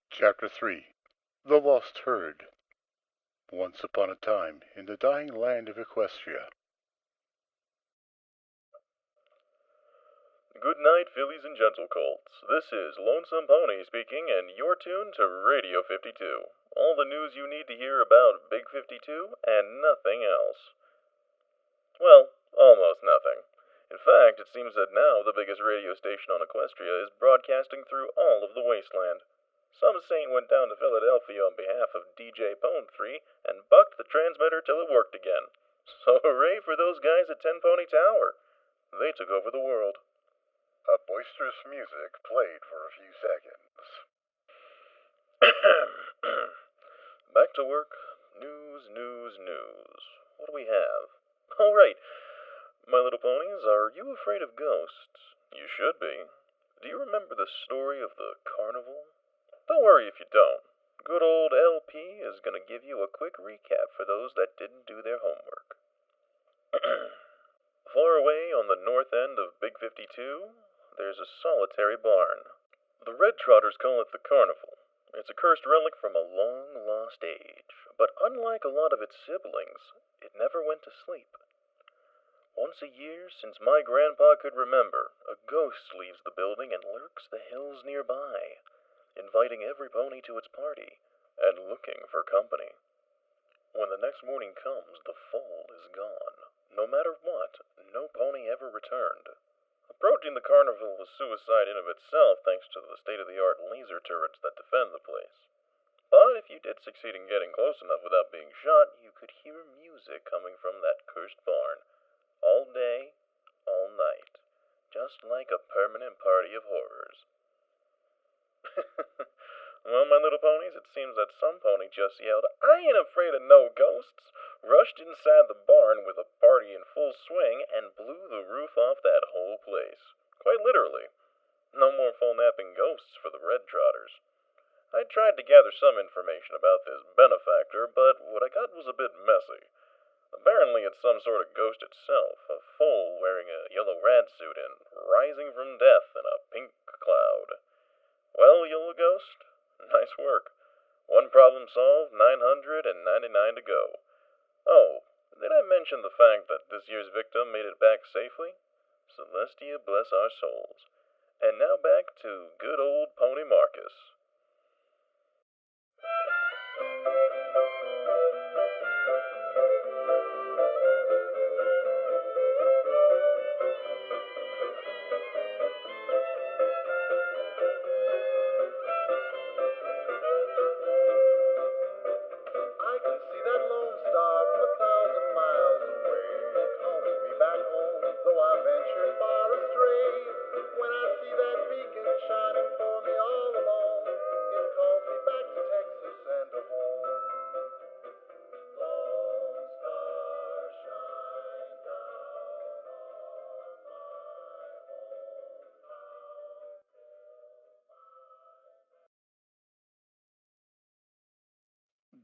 Chapter 3 The Lost Herd. Once upon a time, in the dying land of Equestria. Good night, fillies and gentle colts. This is Lonesome Pony speaking, and you're tuned to Radio 52. All the news you need to hear about Big 52 and nothing else. Well, almost nothing. In fact, it seems that now the biggest radio station on Equestria is broadcasting through all of the wasteland. Some saint went down to Philadelphia on behalf of DJ Pone 3 and bucked the transmitter till it worked again. So hooray for those guys at 10 Pony Tower. They took over the world. Boisterous music played for a few seconds. Back to work. News. What do we have? Oh, right. My little ponies, are you afraid of ghosts? You should be. Do you remember the story of the carnival? Don't worry if you don't. Good old LP is going to give you a quick recap for those that didn't do their homework. Far away on the north end of Big 52, there's a solitary barn. The Red Trotters call it the Carnival. It's a cursed relic from a long-lost age, but unlike a lot of its siblings, it never went to sleep. Once a year, since my grandpa could remember, a ghost leaves the building and lurks the hills nearby, inviting every pony to its party, and looking for company. When the next morning comes, the foal is gone. No matter what, no pony ever returned. Approaching the carnival was suicide in of itself, thanks to the state-of-the-art laser turrets that defend the place. But if you did succeed in getting close enough without being shot, you could hear music coming from that cursed barn. All day, all night. Just like a permanent party of horrors. Well, my little ponies, it seems that some pony just yelled, "I ain't afraid of no ghosts," rushed inside the barn with a party in full swing, and blew the roof off that whole place. Quite literally. No more full-napping ghosts for the Red Trotters. I tried to gather some information about this benefactor, but what I got was a bit messy. Apparently it's some sort of ghost itself, a foal wearing a yellow rad suit and rising from death in a pink cloud. Well, Yellow Ghost, nice work. One problem solved, 999 to go. Oh, did I mention the fact that this year's victim made it back safely? Celestia bless our souls. And now back to good old Pony Marcus. I can see that lone star from 1,000 miles away, calling me back home, though I ventured far astray. When I see that beacon shining for me all alone, it calls me back to Texas and to home. Lone star, shine down on my hometown.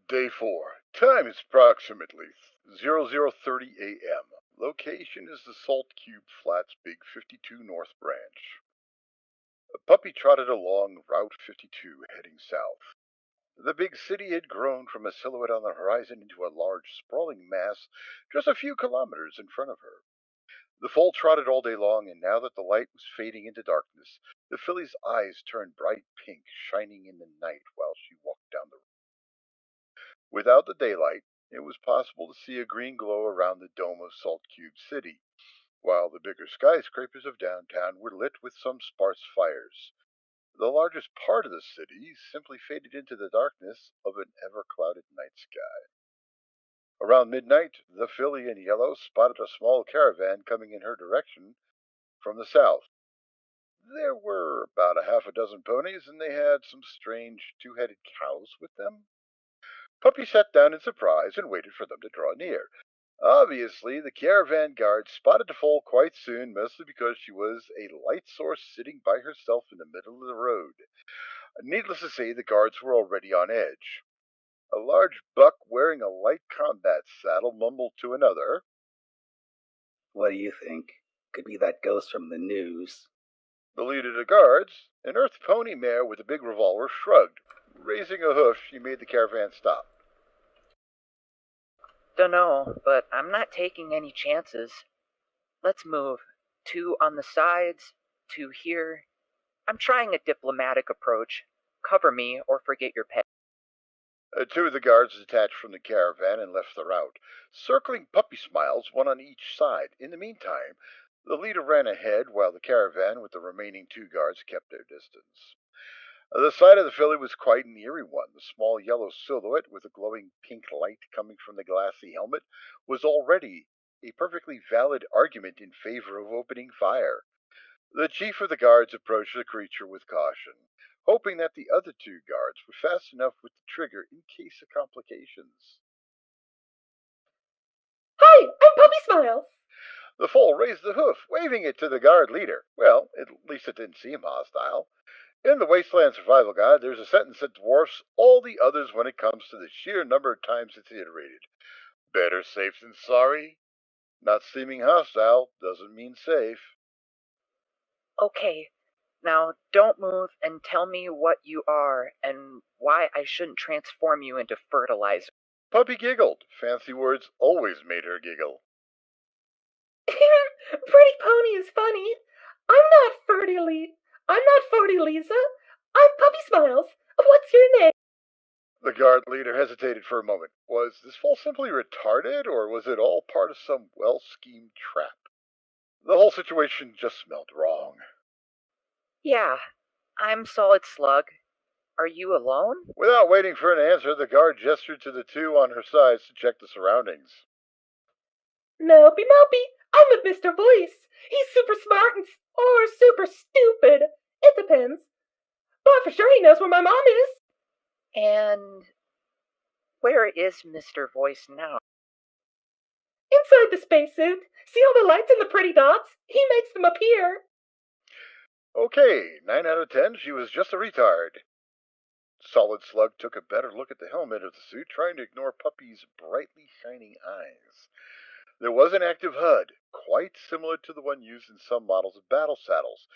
Day 4. Time is approximately 0030 a.m. Location is the Salt Cube Flats Big 52 North Branch. A puppy trotted along Route 52 heading south. The big city had grown from a silhouette on the horizon into a large, sprawling mass just a few kilometers in front of her. The foal trotted all day long, and now that the light was fading into darkness, the filly's eyes turned bright pink, shining in the night while she walked down the road. Without the daylight, it was possible to see a green glow around the dome of Salt Cube City, while the bigger skyscrapers of downtown were lit with some sparse fires. The largest part of the city simply faded into the darkness of an ever-clouded night sky. Around midnight, the filly in yellow spotted a small caravan coming in her direction from the south. There were about a half a dozen ponies, and they had some strange two-headed cows with them. Puppy sat down in surprise and waited for them to draw near. Obviously, the caravan guard spotted the foal quite soon, mostly because she was a light source sitting by herself in the middle of the road. Needless to say, the guards were already on edge. A large buck wearing a light combat saddle mumbled to another, "What do you think? Could be that ghost from the news." The leader of the guards, an earth pony mare with a big revolver, shrugged. Raising a hoof, she made the caravan stop. Dunno, but I'm not taking any chances. Let's move. 2 on the sides, 2 here. I'm trying a diplomatic approach. Cover me or forget your pet. 2 of the guards detached from the caravan and left the route, circling Puppysmiles, 1 on each side. In the meantime, the leader ran ahead while the caravan with the remaining 2 guards kept their distance. The sight of the filly was quite an eerie one. The small yellow silhouette with a glowing pink light coming from the glassy helmet was already a perfectly valid argument in favor of opening fire. The chief of the guards approached the creature with caution, hoping that the other 2 guards were fast enough with the trigger in case of complications. Hi, I'm Puppysmiles. The foal raised the hoof, waving it to the guard leader. Well, at least it didn't seem hostile. In the Wasteland Survival Guide, there's a sentence that dwarfs all the others when it comes to the sheer number of times it's iterated. Better safe than sorry. Not seeming hostile doesn't mean safe. Okay, now don't move and tell me what you are and why I shouldn't transform you into fertilizer. Puppy giggled. Fancy words always made her giggle. Pretty pony is funny. I'm not Forty Lisa. I'm Puppysmiles. What's your name? The guard leader hesitated for a moment. Was this fool simply retarded, or was it all part of some well-schemed trap? The whole situation just smelled wrong. Yeah, I'm Solid Slug. Are you alone? Without waiting for an answer, the guard gestured to the 2 on her sides to check the surroundings. Nopey Mopey. I'm with Mr. Voice. He's super smart or super stupid. It depends. But for sure he knows where my mom is. And where is Mr. Voice now? Inside the spacesuit. See all the lights and the pretty dots? He makes them appear. Okay, 9 out of 10, she was just a retard. Solid Slug took a better look at the helmet of the suit, trying to ignore Puppy's brightly shining eyes. There was an active HUD, quite similar to the one used in some models of battle saddles.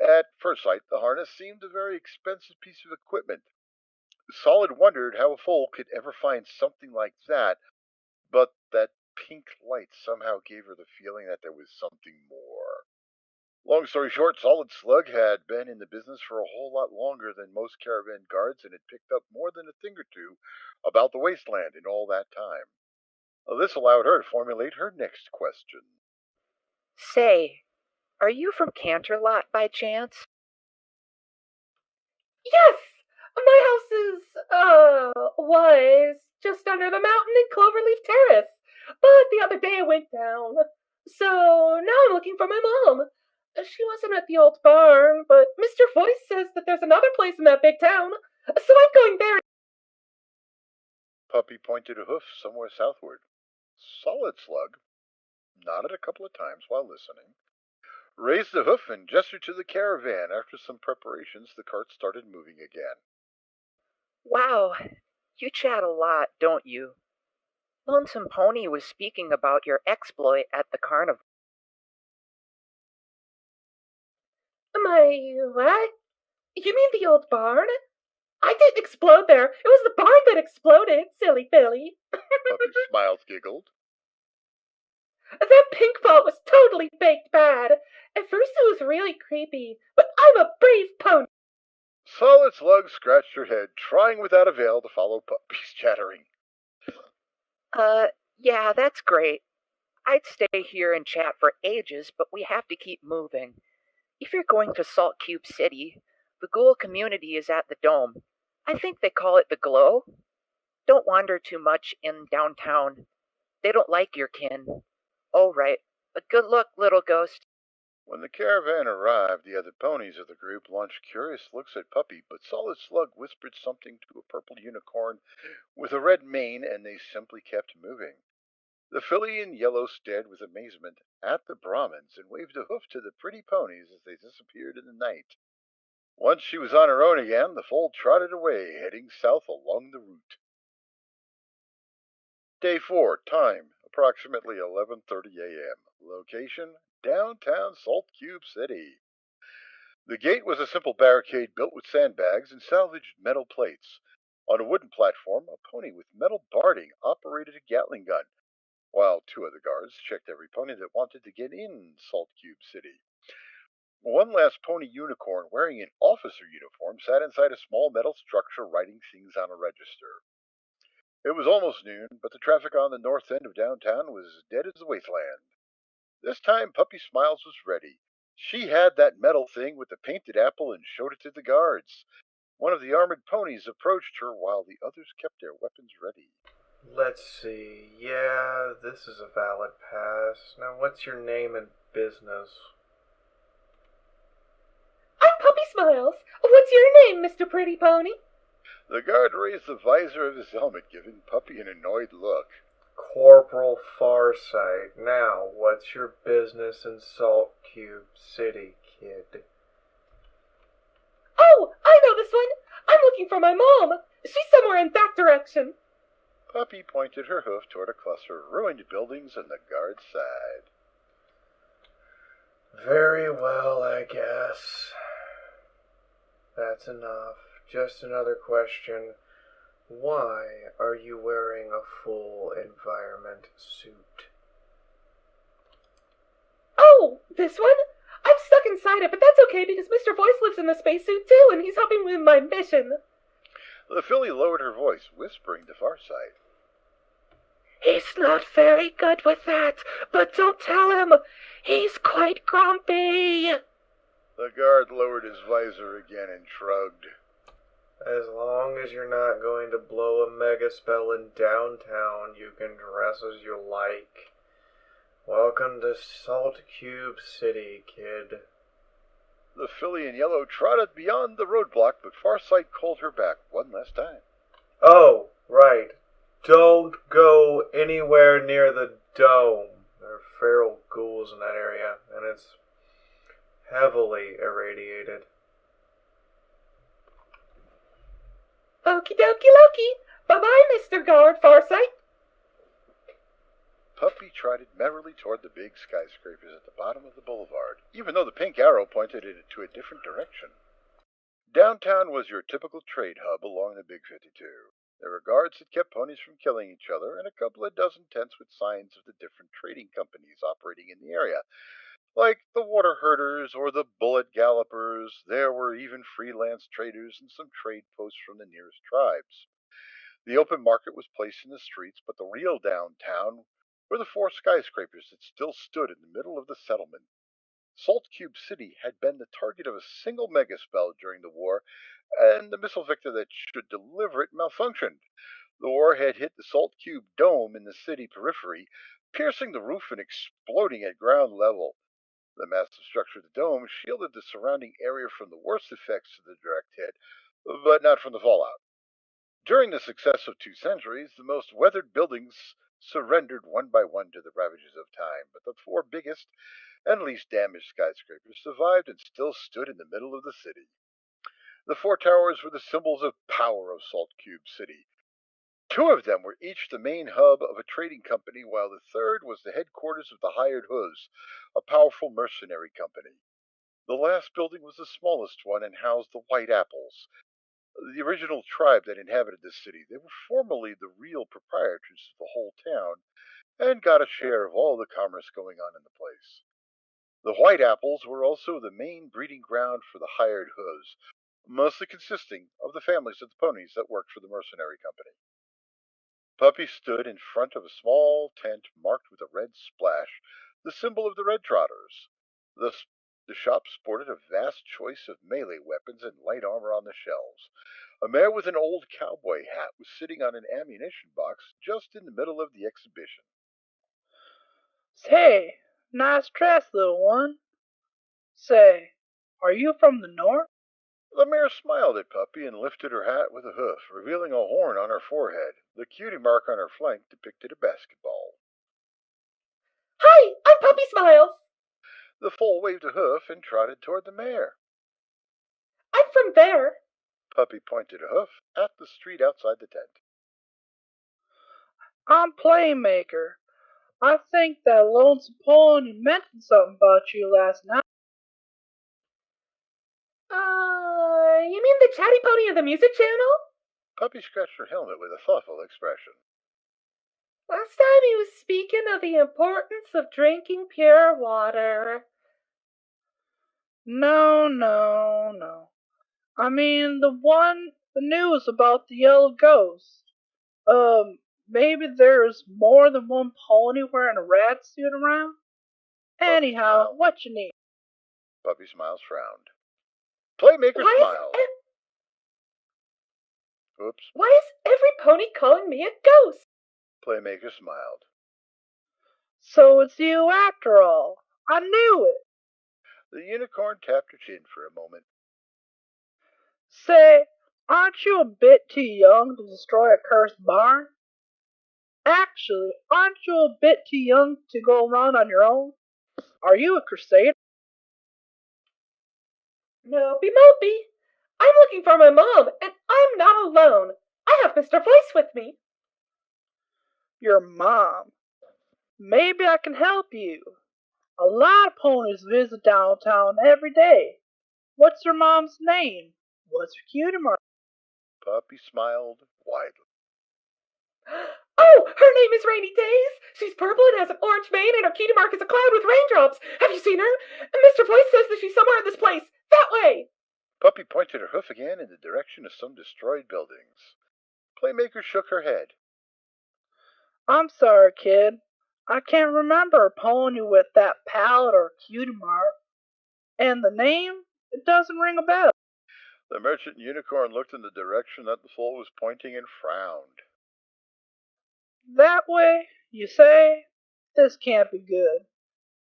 At first sight, the harness seemed a very expensive piece of equipment. Solid wondered how a foal could ever find something like that, but that pink light somehow gave her the feeling that there was something more. Long story short, Solid Slug had been in the business for a whole lot longer than most caravan guards and had picked up more than a thing or 2 about the wasteland in all that time. This allowed her to formulate her next question. Say, are you from Canterlot by chance? Yes! My was just under the mountain in Cloverleaf Terrace. But the other day it went down. So now I'm looking for my mom. She wasn't at the old barn, but Mr. Voice says that there's another place in that big town. So I'm going there. Puppy pointed a hoof somewhere southward. Solid Slug nodded a couple of times while listening, raised the hoof and gestured to the caravan. After some preparations, the cart started moving again. Wow, you chat a lot, don't you? Lonesome Pony was speaking about your exploit at the carnival. My what? You mean the old barn? I didn't explode there. It was the barn that exploded, silly Billy. Puppysmiles giggled. That pink ball was totally baked bad. At first it was really creepy, but I'm a brave pony. Solid Slug scratched her head, trying without avail to follow Puppy's chattering. Yeah, that's great. I'd stay here and chat for ages, but we have to keep moving. If you're going to Salt Cube City, the ghoul community is at the Dome. I think they call it the Glow. Don't wander too much in downtown. They don't like your kin. Oh, right. Good luck, little ghost. When the caravan arrived, the other ponies of the group launched curious looks at Puppy, but Solid Slug whispered something to a purple unicorn with a red mane, and they simply kept moving. The filly in yellow stared with amazement at the Brahmins and waved a hoof to the pretty ponies as they disappeared in the night. Once she was on her own again, the foal trotted away, heading south along the route. Day 4, time, approximately 11:30 a.m. Location, downtown Salt Cube City. The gate was a simple barricade built with sandbags and salvaged metal plates. On a wooden platform, a pony with metal barding operated a Gatling gun, while two other guards checked every pony that wanted to get in Salt Cube City. One last pony unicorn wearing an officer uniform sat inside a small metal structure writing things on a register. It was almost noon, but the traffic on the north end of downtown was dead as a wasteland. This time Puppysmiles was ready. She had that metal thing with the painted apple and showed it to the guards. One of the armored ponies approached her while the others kept their weapons ready. Let's see. Yeah, this is a valid pass. Now, what's your name and business? I'm Puppysmiles. What's your name, Mr. Pretty Pony? The guard raised the visor of his helmet, giving Puppy an annoyed look. Corporal Farsight. Now, what's your business in Salt Cube City, kid? Oh, I know this one. I'm looking for my mom. She's somewhere in that direction. Puppy pointed her hoof toward a cluster of ruined buildings on the guard's side. Very well, I guess. That's enough. Just another question. Why are you wearing a full environment suit? Oh, this one? I'm stuck inside it, but that's okay because Mr. Voice lives in the spacesuit too, and he's helping me with my mission. The filly lowered her voice, whispering to Farsight. He's not very good with that, but don't tell him. He's quite grumpy. The guard lowered his visor again and shrugged. As long as you're not going to blow a mega spell in downtown, you can dress as you like. Welcome to Salt Cube City, kid. The filly in yellow trotted beyond the roadblock, but Farsight called her back one last time. Oh, right. Don't go anywhere near the dome. There are feral ghouls in that area, and it's heavily irradiated. Okie dokie Loki. Bye-bye, Mr. Guard Farsight. Puppy trotted merrily toward the big skyscrapers at the bottom of the boulevard, even though the pink arrow pointed it to a different direction. Downtown was your typical trade hub along the Big 52. There were guards that kept ponies from killing each other, and a couple of dozen tents with signs of the different trading companies operating in the area. Like the water herders or the bullet gallopers, there were even freelance traders and some trade posts from the nearest tribes. The open market was placed in the streets, but the real downtown were the four skyscrapers that still stood in the middle of the settlement. Salt Cube City had been the target of a single megaspell during the war, and the missile victor that should deliver it malfunctioned. The war had hit the Salt Cube dome in the city periphery, piercing the roof and exploding at ground level. The massive structure of the dome shielded the surrounding area from the worst effects of the direct hit, but not from the fallout. During the success of 2 centuries, the most weathered buildings surrendered one by one to the ravages of time, but the 4 biggest and least damaged skyscrapers survived and still stood in the middle of the city. The 4 towers were the symbols of power of Salt Cube City. 2 of them were each the main hub of a trading company, while the third was the headquarters of the Hired Hoods, a powerful mercenary company. The last building was the smallest one and housed the White Apples, the original tribe that inhabited this city. They were formerly the real proprietors of the whole town and got a share of all the commerce going on in the place. The White Apples were also the main breeding ground for the Hired Hoods, mostly consisting of the families of the ponies that worked for the mercenary company. Puppy stood in front of a small tent marked with a red splash, the symbol of the Red Trotters. The shop sported a vast choice of melee weapons and light armor on the shelves. A mare with an old cowboy hat was sitting on an ammunition box just in the middle of the exhibition. Say, nice dress, little one. Say, are you from the north? The mare smiled at Puppy and lifted her hat with a hoof, revealing a horn on her forehead. The cutie mark on her flank depicted a basketball. Hi, I'm Puppysmiles. The foal waved a hoof and trotted toward the mare. I'm from there. Puppy pointed a hoof at the street outside the tent. I'm Playmaker. I think that lonesome pony mentioned something about you last night. You mean the chatty pony of the music channel? Puppy scratched her helmet with a thoughtful expression. Last time he was speaking of the importance of drinking pure water. No. I mean, the news about the yellow ghost. Maybe there's more than one pony wearing a rat suit around? Anyhow, smiled. what you need? Puppysmiles frowned. Playmaker Why smiled. Oops. Why is every pony calling me a ghost? Playmaker smiled. So it's you after all. I knew it. The unicorn tapped her chin for a moment. Say, aren't you a bit too young to destroy a cursed barn? Actually, aren't you a bit too young to go around on your own? Are you a crusader? Mopey Mopey. I'm looking for my mom, and I'm not alone. I have Mr. Voice with me. Your mom. Maybe I can help you. A lot of ponies visit downtown every day. What's your mom's name? What's her cutie mark? Puppy smiled widely. Oh, her name is Rainy Days. She's purple and has an orange mane, and her cutie mark is a cloud with raindrops. Have you seen her? And Mr. Voice says that she's somewhere in this place. That way. Puppy pointed her hoof again in the direction of some destroyed buildings. Playmaker shook her head. I'm sorry, kid. I can't remember a pony with that pallid or cutie mark. And the name? It doesn't ring a bell. The merchant unicorn looked in the direction that the foal was pointing and frowned. That way, you say? This can't be good.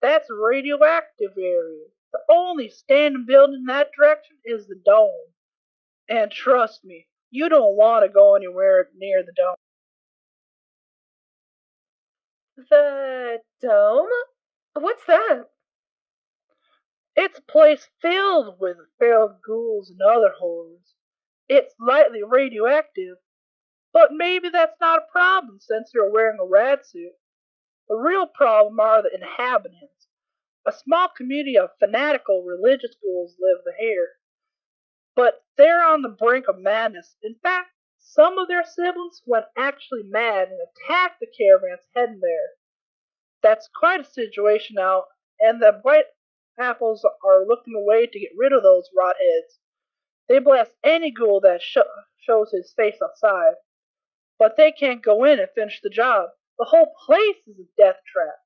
That's a radioactive area. The only standing building in that direction is the dome. And trust me, you don't want to go anywhere near the dome. The dome? What's that? It's a place filled with feral ghouls and other horrors. It's lightly radioactive, but maybe that's not a problem since you're wearing a rat suit. The real problem are the inhabitants. A small community of fanatical religious ghouls live here, but they're on the brink of madness. In fact, some of their siblings went actually mad and attacked the caravans heading there. That's quite a situation now, and the White Apples are looking away to get rid of those rotheads. They blast any ghoul that shows his face outside, but they can't go in and finish the job. The whole place is a death trap.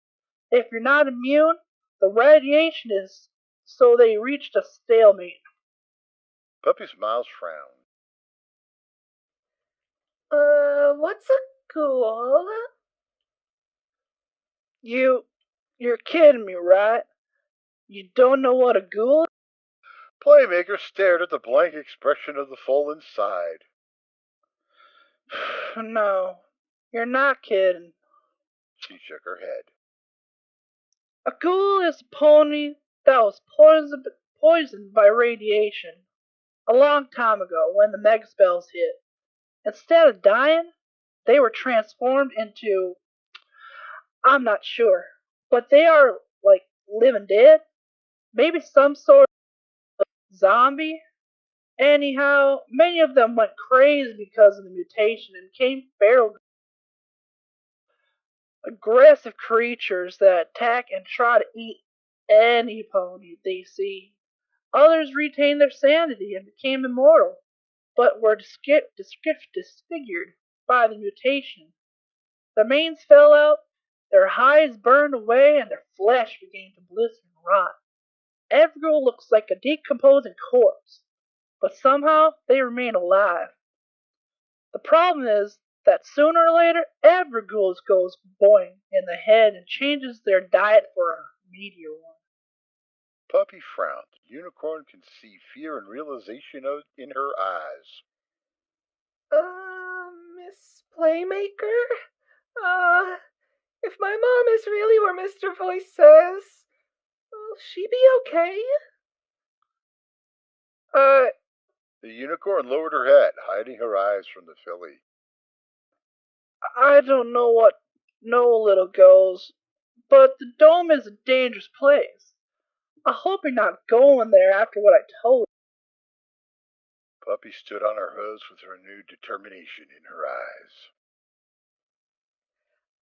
If you're not immune, the radiation is so they reached a stalemate. Puppysmiles frowned. What's a ghoul? You're kidding me, right? You don't know what a ghoul is? Playmaker stared at the blank expression of the foal inside. No, you're not kidding. She shook her head. A ghoul is a pony that was poisoned by radiation a long time ago when the megaspells hit. Instead of dying, they were transformed into... I'm not sure, but they are like living dead? Maybe some sort of zombie? Anyhow, many of them went crazy because of the mutation and became feral, aggressive creatures that attack and try to eat any pony they see. Others retained their sanity and became immortal, but were disfigured by the mutation. Their manes fell out, their hides burned away, and their flesh began to blister and rot. Every ghoul looks like a decomposing corpse, but somehow they remain alive. The problem is that sooner or later, every ghoul goes boing in the head and changes their diet for a meatier one. Puppy frowned. Unicorn could see fear and realization in her eyes. Miss Playmaker? If my mom is really where Mr. Voice says, will she be okay? The unicorn lowered her hat, hiding her eyes from the filly. I don't know what no little goes, but the dome is a dangerous place. I hope you're not going there after what I told you. Puppy stood on her hooves with renewed determination in her eyes.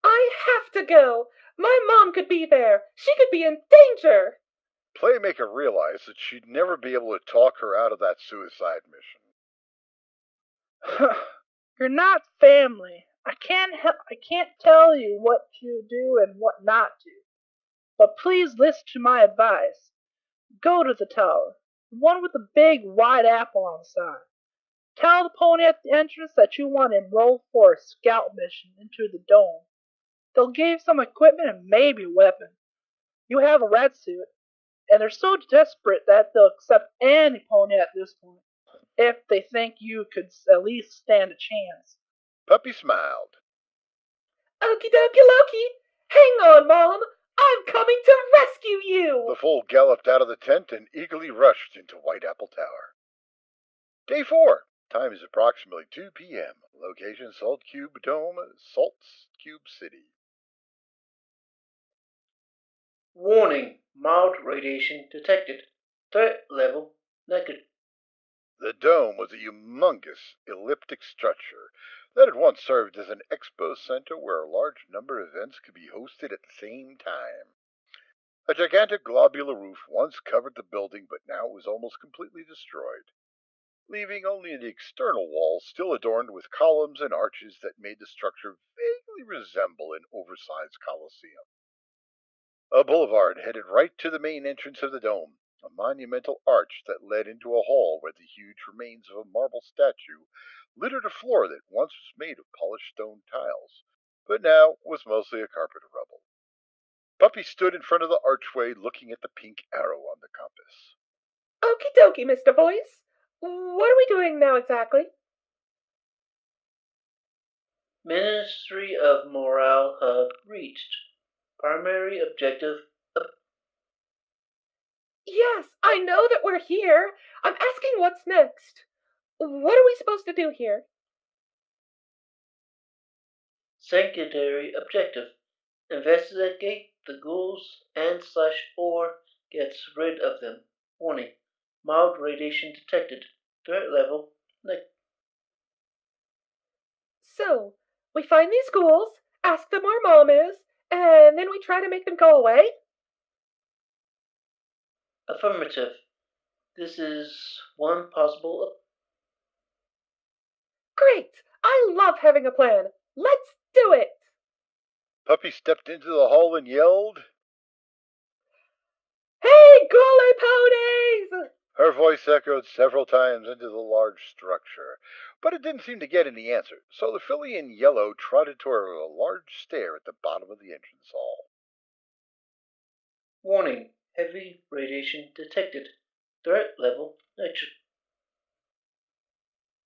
I have to go. My mom could be there. She could be in danger. Playmaker realized that she'd never be able to talk her out of that suicide mission. You're not family. I can't tell you what to do and what not to. But please listen to my advice. Go to the tower, the one with the big white apple on the side. Tell the pony at the entrance that you want to enroll for a scout mission into the dome. They'll give you some equipment and maybe a weapon. You have a red suit, and they're so desperate that they'll accept any pony at this point, if they think you could at least stand a chance. Puppy smiled. Okie dokie Loki. Hang on, Mom. I'm coming to rescue you. The foal galloped out of the tent and eagerly rushed into White Apple Tower. Day 4. Time is approximately 2 p.m. Location Salt Cube Dome, Salt Cube City. Warning, mild radiation detected. Threat level negative. The dome was a humongous elliptic structure that had once served as an expo center where a large number of events could be hosted at the same time. A gigantic globular roof once covered the building, but now it was almost completely destroyed, leaving only the external walls still adorned with columns and arches that made the structure vaguely resemble an oversized coliseum. A boulevard headed right to the main entrance of the dome, a monumental arch that led into a hall where the huge remains of a marble statue littered a floor that once was made of polished stone tiles, but now was mostly a carpet of rubble. Puppy stood in front of the archway looking at the pink arrow on the compass. Okie dokie, Mr. Voice. What are we doing now exactly? Ministry of Morale Hub reached. Primary objective. Yes, I know that we're here. I'm asking what's next. What are we supposed to do here? Secondary objective. Investigate the ghouls and/or gets rid of them. Warning. Mild radiation detected. Threat level negative. So, we find these ghouls, ask them where Mom is, and then we try to make them go away? Affirmative. This is one possible. Great! I love having a plan. Let's do it! Puppy stepped into the hall and yelled, Hey, ghoulie ponies! Her voice echoed several times into the large structure, but it didn't seem to get any answer, so the filly in yellow trotted toward a large stair at the bottom of the entrance hall. Warning. Heavy radiation detected. Threat level negative.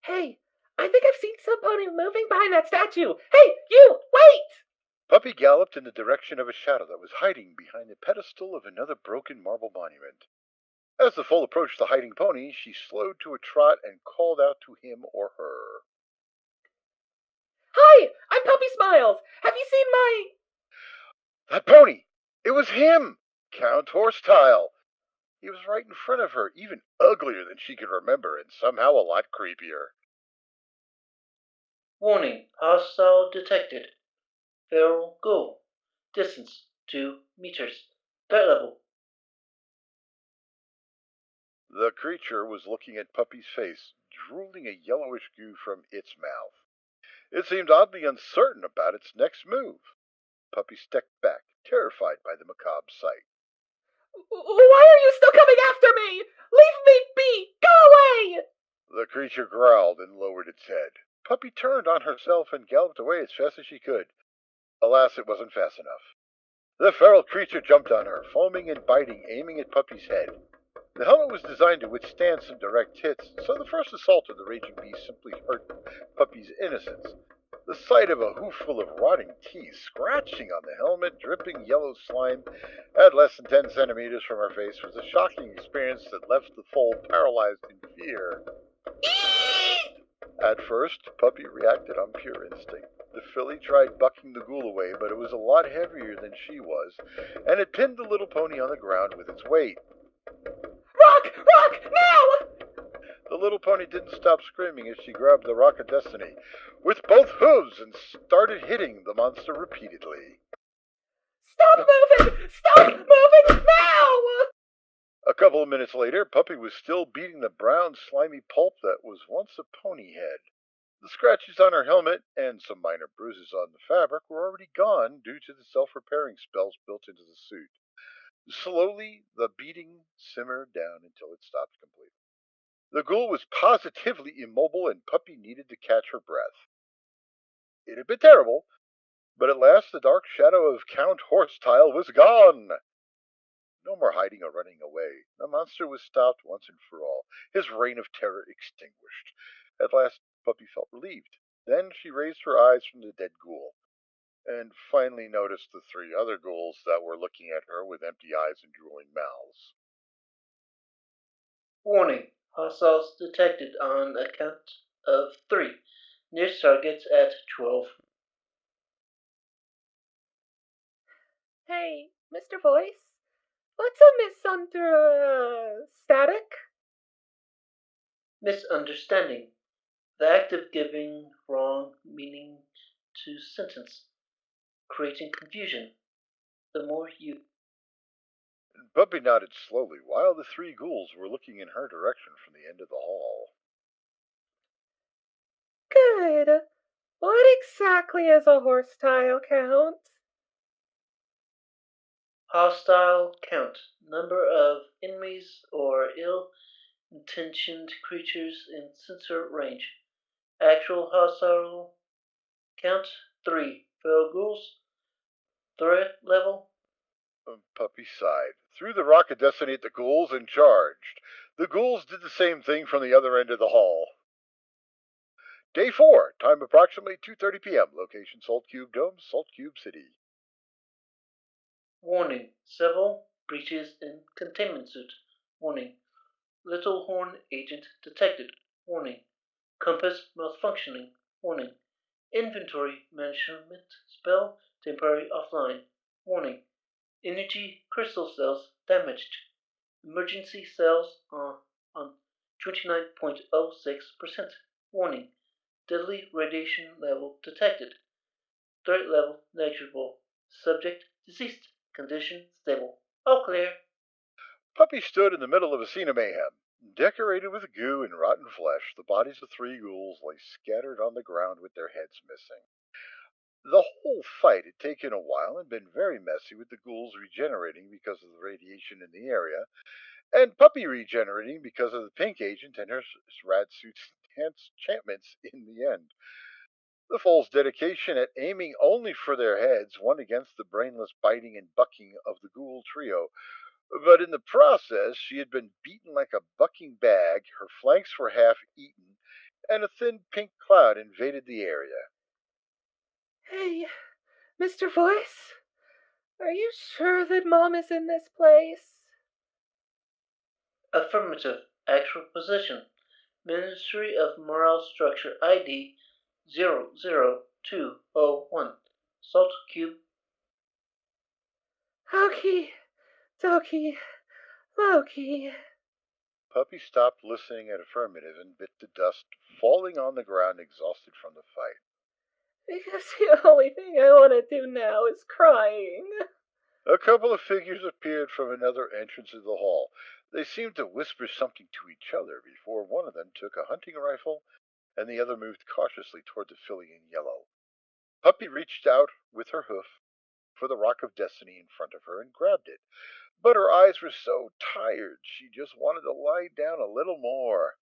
Hey, I think I've seen some pony moving behind that statue. Hey, you, wait! Puppy galloped in the direction of a shadow that was hiding behind the pedestal of another broken marble monument. As the foal approached the hiding pony, she slowed to a trot and called out to him or her. Hi, I'm Puppysmiles. Have you seen my... That pony! It was him! Count Horsetile! He was right in front of her, even uglier than she could remember, and somehow a lot creepier. Warning, hostile detected. Feral ghoul. Distance 2 meters. Threat level. The creature was looking at Puppy's face, drooling a yellowish goo from its mouth. It seemed oddly uncertain about its next move. Puppy stepped back, terrified by the macabre sight. Why are you still coming after me? Leave me be! Go away! The creature growled and lowered its head. Puppy turned on herself and galloped away as fast as she could. Alas, it wasn't fast enough. The feral creature jumped on her, foaming and biting, aiming at Puppy's head. The helmet was designed to withstand some direct hits, so the first assault of the raging beast simply hurt Puppy's innocence. The sight of a hoofful of rotting teeth scratching on the helmet, dripping yellow slime at less than 10 centimeters from her face was a shocking experience that left the foal paralyzed in fear. At first, Puppy reacted on pure instinct. The filly tried bucking the ghoul away, but it was a lot heavier than she was, and it pinned the little pony on the ground with its weight. Rock! Rock! Now! The little pony didn't stop screaming as she grabbed the Rock of Destiny with both hooves and started hitting the monster repeatedly. Stop moving! Stop moving now! A couple of minutes later, Puppy was still beating the brown, slimy pulp that was once a pony head. The scratches on her helmet and some minor bruises on the fabric were already gone due to the self-repairing spells built into the suit. Slowly, the beating simmered down until it stopped completely. The ghoul was positively immobile and Puppy needed to catch her breath. It had been terrible, but at last the dark shadow of Count Horsetail was gone. No more hiding or running away. The monster was stopped once and for all, his reign of terror extinguished. At last, Puppy felt relieved. Then she raised her eyes from the dead ghoul, and finally noticed the three other ghouls that were looking at her with empty eyes and drooling mouths. Warning. Hostiles detected on a count of 3. Nearest targets at 12. Hey, Mr. Voice, what's a static? Misunderstanding. The act of giving wrong meaning to sentence, creating confusion. The more you... Puppy nodded slowly while the three ghouls were looking in her direction from the end of the hall. Good. What exactly is a Horsetail count? Hostile count. Number of enemies or ill-intentioned creatures in sensor range. Actual hostile count 3. Feral ghouls. Threat level. Puppy sighed, threw the Rock of Destiny at the ghouls, and charged. The ghouls did the same thing from the other end of the hall. Day 4, time approximately 2:30 p.m. Location Salt Cube Dome, Salt Cube City. Warning. Several breaches in containment suit. Warning. Little horn agent detected. Warning. Compass malfunctioning. Warning. Inventory management spell temporary offline. Warning. Energy crystal cells damaged. Emergency cells on 29.06%. Warning. Deadly radiation level detected. Threat level negligible. Subject deceased. Condition stable. All clear. Puppy stood in the middle of a scene of mayhem. Decorated with goo and rotten flesh, the bodies of three ghouls lay scattered on the ground with their heads missing. The whole fight had taken a while and been very messy, with the ghouls regenerating because of the radiation in the area, and Puppy regenerating because of the pink agent and her rad suit's enchantments in the end. The foal's dedication at aiming only for their heads won against the brainless biting and bucking of the ghoul trio, but in the process she had been beaten like a bucking bag, her flanks were half eaten, and a thin pink cloud invaded the area. Hey, Mr. Voice, are you sure that Mom is in this place? Affirmative. Actual position. Ministry of Moral Structure ID 00201. Salt Cube. Okie dokie, Loki. Puppy stopped listening at affirmative and bit the dust, falling on the ground exhausted from the fight. Because the only thing I want to do now is crying. A couple of figures appeared from another entrance of the hall. They seemed to whisper something to each other before one of them took a hunting rifle and the other moved cautiously toward the filly in yellow. Puppy reached out with her hoof for the Rock of Destiny in front of her and grabbed it, but her eyes were so tired she just wanted to lie down a little more.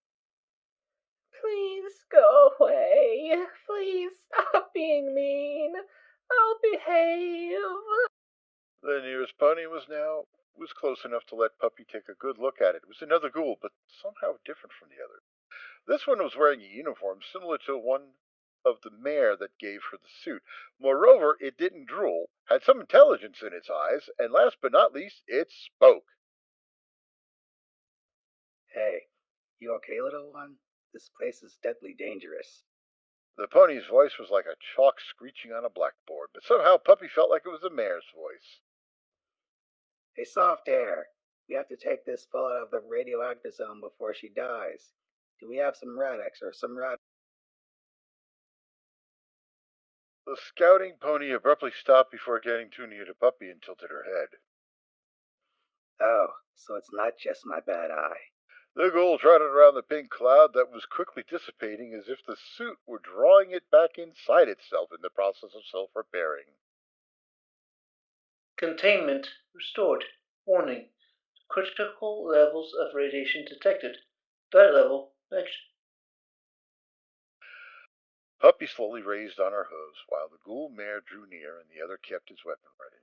Please go away. Please stop being mean. I'll behave. The nearest pony was close enough to let Puppy take a good look at it. It was another ghoul, but somehow different from the others. This one was wearing a uniform similar to one of the mare that gave her the suit. Moreover, it didn't drool, had some intelligence in its eyes, and last but not least, it spoke. Hey, you okay, little one? This place is deadly dangerous. The pony's voice was like a chalk screeching on a blackboard, but somehow Puppy felt like it was the mare's voice. Hey, soft air. We have to take this fellow out of the radioactive zone before she dies. Do we have some Radix or some Rad? The scouting pony abruptly stopped before getting too near to Puppy and tilted her head. Oh, so it's not just my bad eye. The ghoul trotted around the pink cloud that was quickly dissipating as if the suit were drawing it back inside itself in the process of self-repairing. Containment restored. Warning. Critical levels of radiation detected. Threat level next. Puppy slowly raised on her hooves while the ghoul mare drew near and the other kept his weapon ready.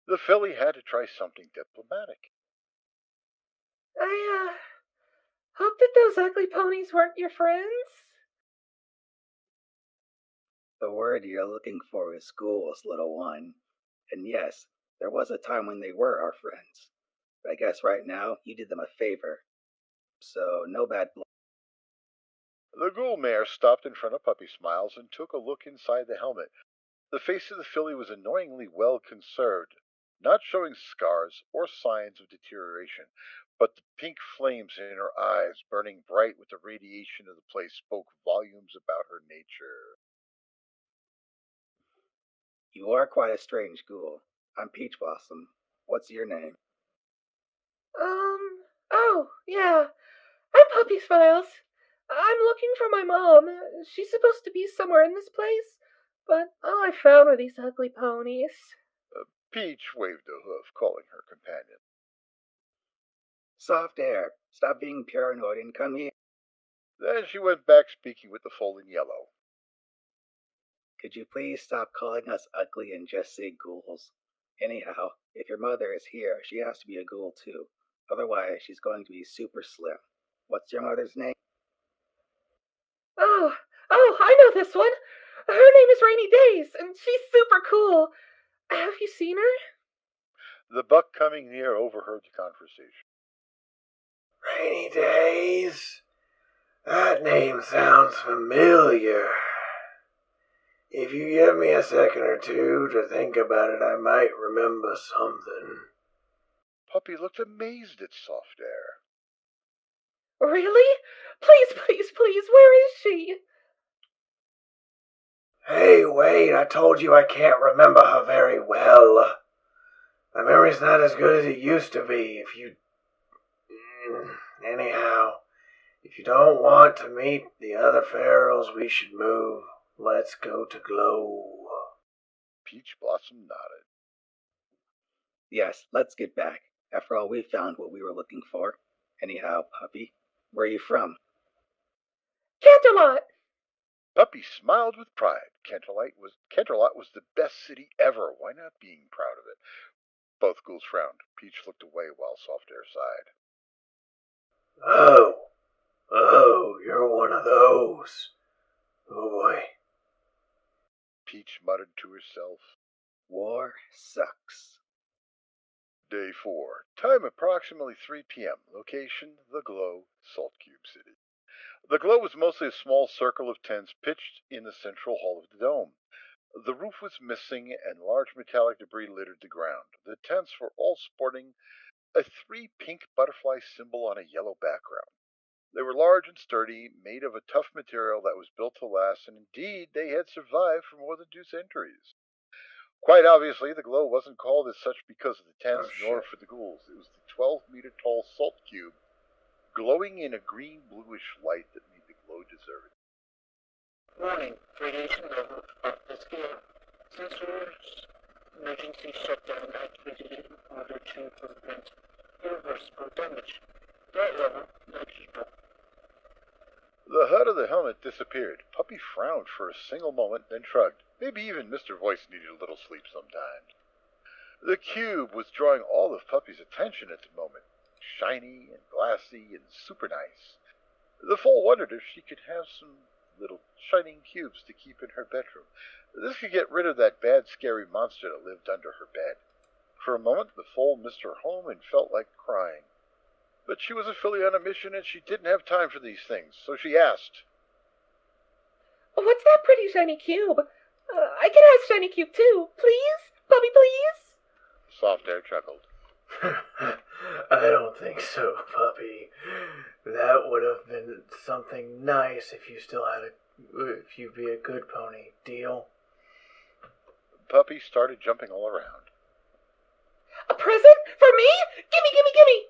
The filly had to try something diplomatic. I hope that those ugly ponies weren't your friends. The word you're looking for is ghouls, little one. And yes, there was a time when they were our friends. But I guess right now you did them a favor. So no bad blood. The ghoul mare stopped in front of Puppysmiles and took a look inside the helmet. The face of the filly was annoyingly well conserved, not showing scars or signs of deterioration, but the pink flames in her eyes, burning bright with the radiation of the place, spoke volumes about her nature. You are quite a strange ghoul. I'm Peach Blossom. What's your name? Oh, yeah. I'm Puppysmiles. I'm looking for my mom. She's supposed to be somewhere in this place, but all I found were these ugly ponies. Peach waved a hoof, calling her companion. Soft air. Stop being paranoid and come here. Then she went back speaking with the foal in yellow. Could you please stop calling us ugly and just say ghouls? Anyhow, if your mother is here, she has to be a ghoul too. Otherwise, she's going to be super slim. What's your mother's name? Oh, I know this one. Her name is Rainy Days, and she's super cool. Have you seen her? The buck coming near overheard the conversation. Rainy Days? That name sounds familiar. If you give me a second or two to think about it, I might remember something. Puppy looked amazed at Soft Air. Really? Please, where is she? Hey, wait, I told you I can't remember her very well. My memory's not as good as it used to be. Anyhow, if you don't want to meet the other ferals, we should move. Let's go to Glow. Peach Blossom nodded. Yes, let's get back. After all, we found what we were looking for. Anyhow, Puppy, where are you from? Canterlot! Puppy smiled with pride. Canterlot was the best city ever. Why not being proud of it? Both ghouls frowned. Peach looked away while Soft Air sighed. Oh, you're one of those. Oh boy. Peach muttered to herself. War sucks. Day 4. Time approximately 3 p.m. Location, The Glow, Salt Cube City. The Glow was mostly a small circle of tents pitched in the central hall of the dome. The roof was missing and large metallic debris littered the ground. The tents were all sporting a 3 pink butterfly symbol on a yellow background. They were large and sturdy, made of a tough material that was built to last, and indeed they had survived for more than 2 centuries. Quite obviously, the Glow wasn't called as such because of the tents, nor for the ghouls. It was the 12-meter-tall salt cube, glowing in a green-bluish light that made the Glow deserve it. Warning, radiation level off the scale. Sensors emergency shutdown activated in order to prevent irreversible damage. Threat level negligible. The HUD of the helmet disappeared. Puppy frowned for a single moment, then shrugged. Maybe even Mr. Voice needed a little sleep sometimes. The cube was drawing all of Puppy's attention at the moment. Shiny and glassy and super nice. The foal wondered if she could have some little shining cubes to keep in her bedroom. This could get rid of that bad, scary monster that lived under her bed. For a moment, the foal missed her home and felt like crying. But she was a filly on a mission and she didn't have time for these things, so she asked, What's that pretty shiny cube? I can have shiny cube too. Please? Puppy, please? Soft Air chuckled. I don't think so, Puppy. That would have been something nice if you if you'd be a good pony. Deal? Puppy started jumping all around. A present? For me? Gimme, gimme, gimme!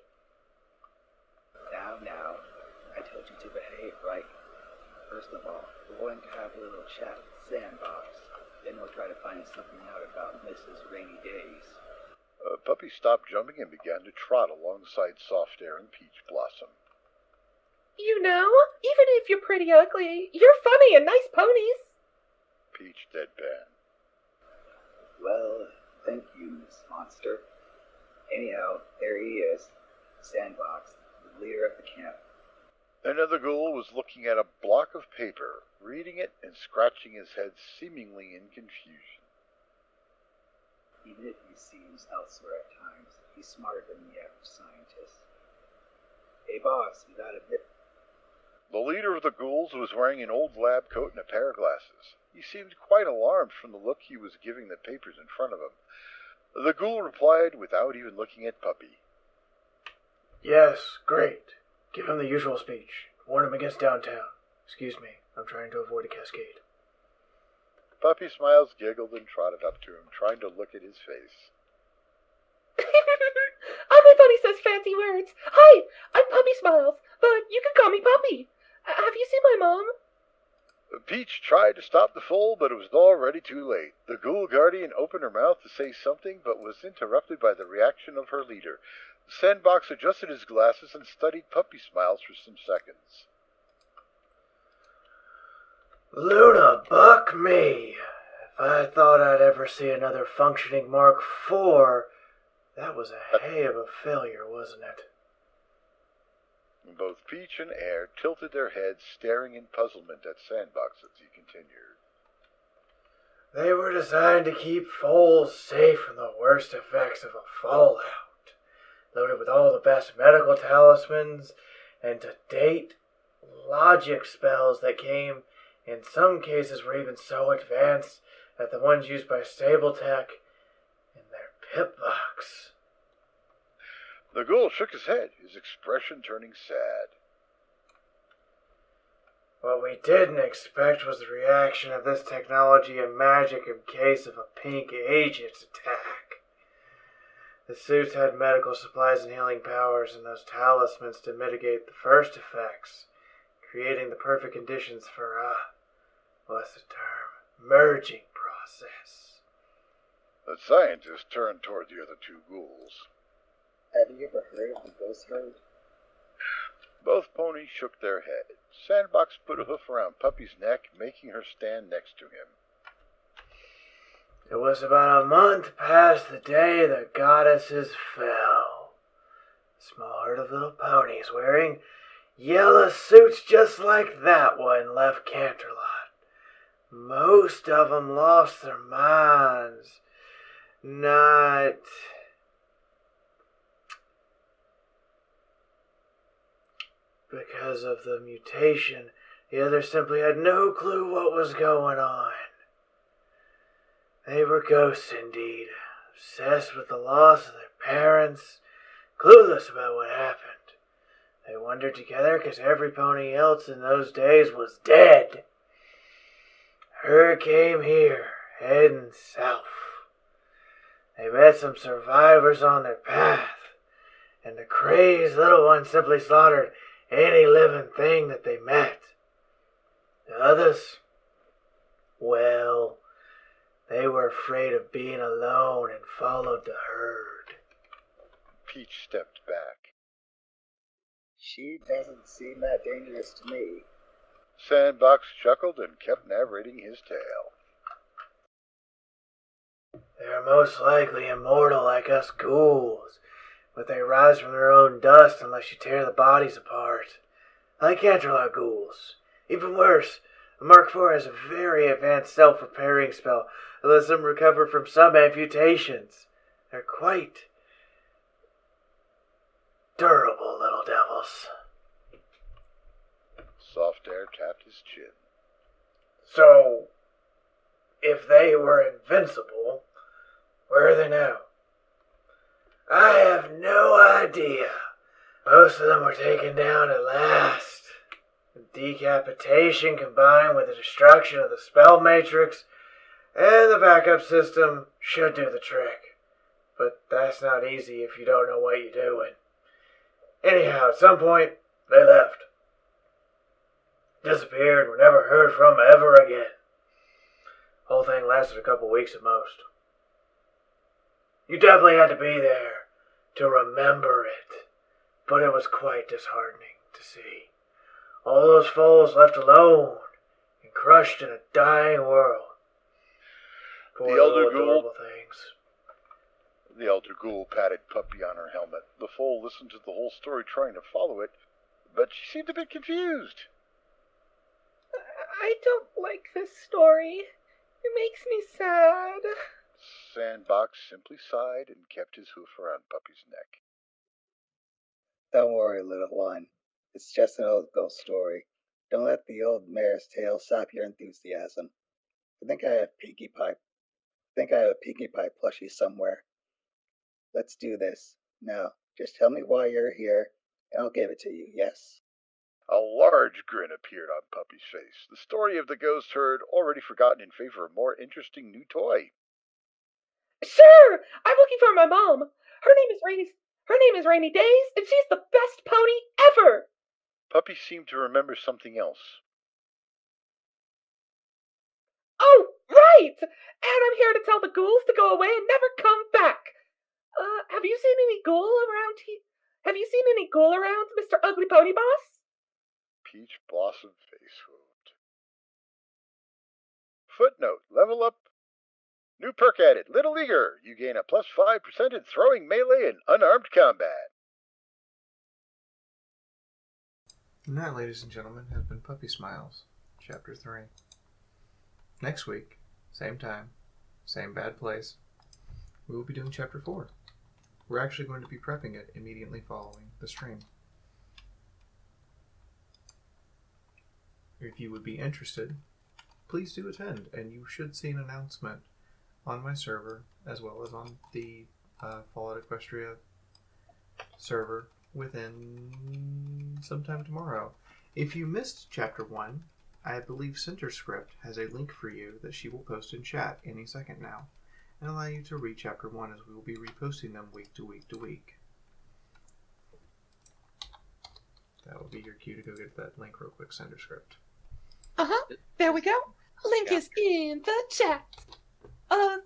Now, I told you to behave, right? First of all, we're going to have a little chat with Sandbox. Then we'll try to find something out about Mrs. Rainy Days. Puppy stopped jumping and began to trot alongside Soft Air and Peach Blossom. You know, even if you're pretty ugly, you're funny and nice ponies. Peach deadpan. Well, thank you, Miss Monster. Anyhow, there he is, Sandbox, the leader of the camp. Another ghoul was looking at a block of paper, reading it and scratching his head seemingly in confusion. Even if he seems elsewhere at times, he's smarter than the average scientist. Hey boss, you got a bit? The leader of the ghouls was wearing an old lab coat and a pair of glasses. He seemed quite alarmed from the look he was giving the papers in front of him. The ghoul replied without even looking at Puppy. Yes, great. Give him the usual speech. Warn him against downtown. Excuse me, I'm trying to avoid a cascade. Puppysmiles giggled and trotted up to him, trying to look at his face. Ugly Bunny says fancy words. Hi, I'm Puppysmiles, but you can call me Puppy. Have you seen my mom? Peach tried to stop the foal, but it was already too late. The ghoul guardian opened her mouth to say something, but was interrupted by the reaction of her leader. Sandbox adjusted his glasses and studied Puppysmiles for some seconds. Luna, buck me! If I thought I'd ever see another functioning Mark IV, that was a hay of a failure, wasn't it? Both Peach and Air tilted their heads, staring in puzzlement at Sandbox as he continued. They were designed to keep foals safe from the worst effects of a fallout, loaded with all the best medical talismans and to-date logic spells that came, in some cases, were even so advanced that the ones used by Stable Tech in their pip box. The ghoul shook his head, his expression turning sad. What we didn't expect was the reaction of this technology and magic in case of a pink agent's attack. The suits had medical supplies and healing powers and those talismans to mitigate the first effects, creating the perfect conditions for what's the term? Merging process. The scientist turned toward the other two ghouls. Have you ever heard of the ghost herd? Both ponies shook their heads. Sandbox put a hoof around Puppy's neck, making her stand next to him. It was about a month past the day the goddesses fell. A small herd of little ponies wearing yellow suits just like that one left Canterlot. Most of them lost their minds. Not... because of the mutation, the others simply had no clue what was going on. They were ghosts indeed, obsessed with the loss of their parents, clueless about what happened. They wandered together because every pony else in those days was dead. Herd came here, heading south. They met some survivors on their path, and the crazed little ones simply slaughtered any living thing that they met. The others, well, they were afraid of being alone and followed the herd. Peach stepped back. She doesn't seem that dangerous to me. Sandbox chuckled and kept narrating his tale. They're most likely immortal like us ghouls, but they rise from their own dust unless you tear the bodies apart. Like Canterlot ghouls. Even worse, the Mark IV has a very advanced self-repairing spell that lets them recover from some amputations. They're quite durable little devils. Soft Air tapped his chin. So, if they were invincible, where are they now? I have no idea. Most of them were taken down at last. The decapitation combined with the destruction of the spell matrix and the backup system should do the trick. But that's not easy if you don't know what you're doing. Anyhow, at some point, they left. Disappeared, were never heard from ever again. Whole thing lasted a couple weeks at most. You definitely had to be there to remember it, but it was quite disheartening to see. All those foals left alone and crushed in a dying world. Poor The elder little ghoul. adorable things. The elder ghoul patted Puppy on her helmet. The foal listened to the whole story, trying to follow it, but she seemed a bit confused. I don't like this story. It makes me sad. Sandbox simply sighed and kept his hoof around Puppy's neck. Don't worry, little one. It's just an old ghost story. Don't let the old mare's tail stop your enthusiasm. I think I have Pinkie Pie plushie somewhere. Let's do this. Now, just tell me why you're here, and I'll give it to you, yes? A large grin appeared on Puppy's face. The story of the ghost herd already forgotten in favor of a more interesting new toy. Sure! I'm looking for my mom. Her name is Rainy Days, and she's the best pony ever! Puppy seemed to remember something else. Oh, right! And I'm here to tell the ghouls to go away and never come back. Have you seen any ghoul around here? Have you seen any ghoul around, Mr. Ugly Pony Boss? Peach Blossom face moved. Footnote, level up. New perk added, Little Eager. You gain a plus 5% in throwing, melee, and unarmed combat. And that, ladies and gentlemen, has been Puppysmiles, Chapter 3. Next week, same time, same bad place, we will be doing Chapter 4. We're actually going to be prepping it immediately following the stream. If you would be interested, please do attend, and you should see an announcement on my server, as well as on the Fallout Equestria server within sometime tomorrow. If you missed Chapter 1, I believe Cinder Script has a link for you that she will post in chat any second now, and allow you to read Chapter 1 as we will be reposting them week to week to week. That will be your cue to go get that link real quick, Cinder Script. There we go. Link is in the chat. I'll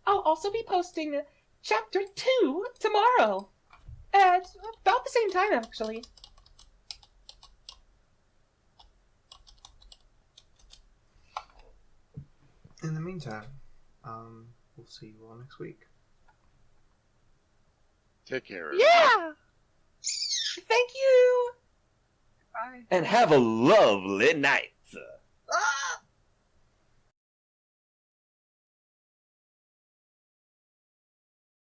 also be posting Chapter 2 tomorrow. At about the same time, actually. In the meantime, we'll see you all next week. Take care. Yeah! Thank you! And have a lovely night. Ah!